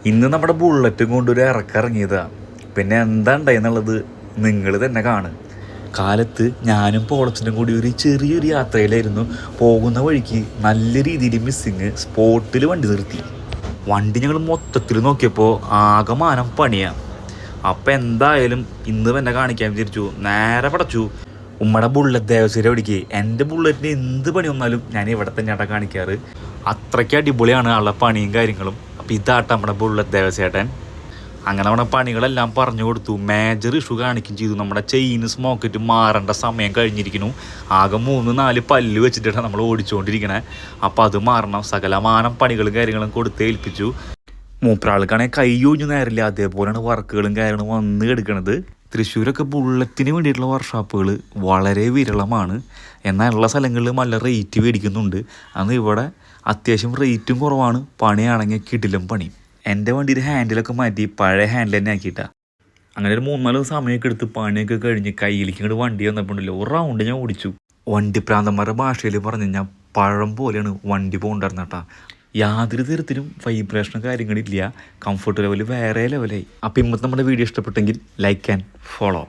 ഇന്ന് നമ്മുടെ ബുള്ളറ്റും കൊണ്ടൊരു ഇറക്കിറങ്ങിയതാണ്. പിന്നെ എന്താ ഉണ്ടായെന്നുള്ളത് നിങ്ങൾ തന്നെ കാണും. കാലത്ത് ഞാനും പോളച്ചനും കൂടി ഒരു ചെറിയൊരു യാത്രയിലായിരുന്നു. പോകുന്ന വഴിക്ക് നല്ല രീതിയിൽ മിസ്സിങ് സ്പോട്ടിൽ വണ്ടി നിർത്തി. വണ്ടി ഞങ്ങൾ മൊത്തത്തിൽ നോക്കിയപ്പോൾ ആകമാനം പണിയാണ്. അപ്പം എന്തായാലും ഇന്ന് തന്നെ കാണിക്കാൻ വിചാരിച്ചു. നേരെ പടച്ചു ഉമ്മയുടെ ബുള്ളറ്റ് ദേവസ്വരം ഓടിക്കുക. എൻ്റെ ബുള്ളറ്റിന് എന്ത് പണി വന്നാലും ഞാൻ ഇവിടെ തന്നെയാണ് കാണിക്കാറ്. അത്രയ്ക്ക് അടിപൊളിയാണ് ആളുടെ പണിയും കാര്യങ്ങളും. അപ്പോൾ ഇതാട്ട നമ്മുടെ ബുള്ളറ്റ് ദേവസ്വേട്ടൻ. അങ്ങനെ നമ്മുടെ പണികളെല്ലാം പറഞ്ഞു കൊടുത്തു. മേജർ ഇഷ്യൂ കാണിക്കുകയും ചെയ്തു. നമ്മുടെ ചെയിന് സ്മോക്കറ്റ് മാറേണ്ട സമയം കഴിഞ്ഞിരിക്കുന്നു. ആകെ 3-4 പല്ല് വെച്ചിട്ടാണ് നമ്മൾ ഓടിച്ചുകൊണ്ടിരിക്കണേ. അപ്പോൾ അത് മാറണം. സകലമാനം പണികളും കാര്യങ്ങളും കൊടുത്ത് ഏൽപ്പിച്ചു. മൂപ്പരാൾക്കാണെങ്കിൽ കൈ ഒഴിഞ്ഞു നേരില്ല. അതേപോലെയാണ് വർക്കുകളും കാര്യങ്ങളും വന്ന് എടുക്കണത്. തൃശ്ശൂരൊക്കെ ബുള്ളറ്റിന് വേണ്ടിയിട്ടുള്ള വർക്ക്ഷോപ്പുകൾ വളരെ വിരളമാണ്. എന്നാൽ ഉള്ള സ്ഥലങ്ങളിൽ നല്ല റേറ്റ് മേടിക്കുന്നുണ്ട്. അന്ന് ഇവിടെ അത്യാവശ്യം റേറ്റും കുറവാണ്. പണിയാണെങ്കിൽ കിടിലം പണി. എൻ്റെ വണ്ടിയുടെ ഹാൻഡിലൊക്കെ മാറ്റി പഴയ ഹാൻഡിൽ തന്നെ ആക്കിയിട്ടാണ്. അങ്ങനെ ഒരു 3-4 സമയമൊക്കെ എടുത്ത് പണിയൊക്കെ കഴിഞ്ഞ് കയ്യിലേക്ക് ഇങ്ങോട്ട് വണ്ടി വന്നപ്പോണ്ടല്ലോ ഒരു റൗണ്ട് ഞാൻ ഓടിച്ചു. വണ്ടി പ്രാന്തന്മാരുടെ ഭാഷയിൽ പറഞ്ഞു കഴിഞ്ഞാൽ പഴം പോലെയാണ് വണ്ടി പോകണ്ടായിരുന്ന കേട്ടോ. യാതൊരു തരത്തിലും വൈബ്രേഷനും കാര്യങ്ങളില്ല. കംഫർട്ട് ലെവൽ വേറെ ലെവലായി. അപ്പോൾ ഇന്നത്തെ നമ്മുടെ വീഡിയോ ഇഷ്ടപ്പെട്ടെങ്കിൽ ലൈക്ക് ആൻഡ് ഫോളോ.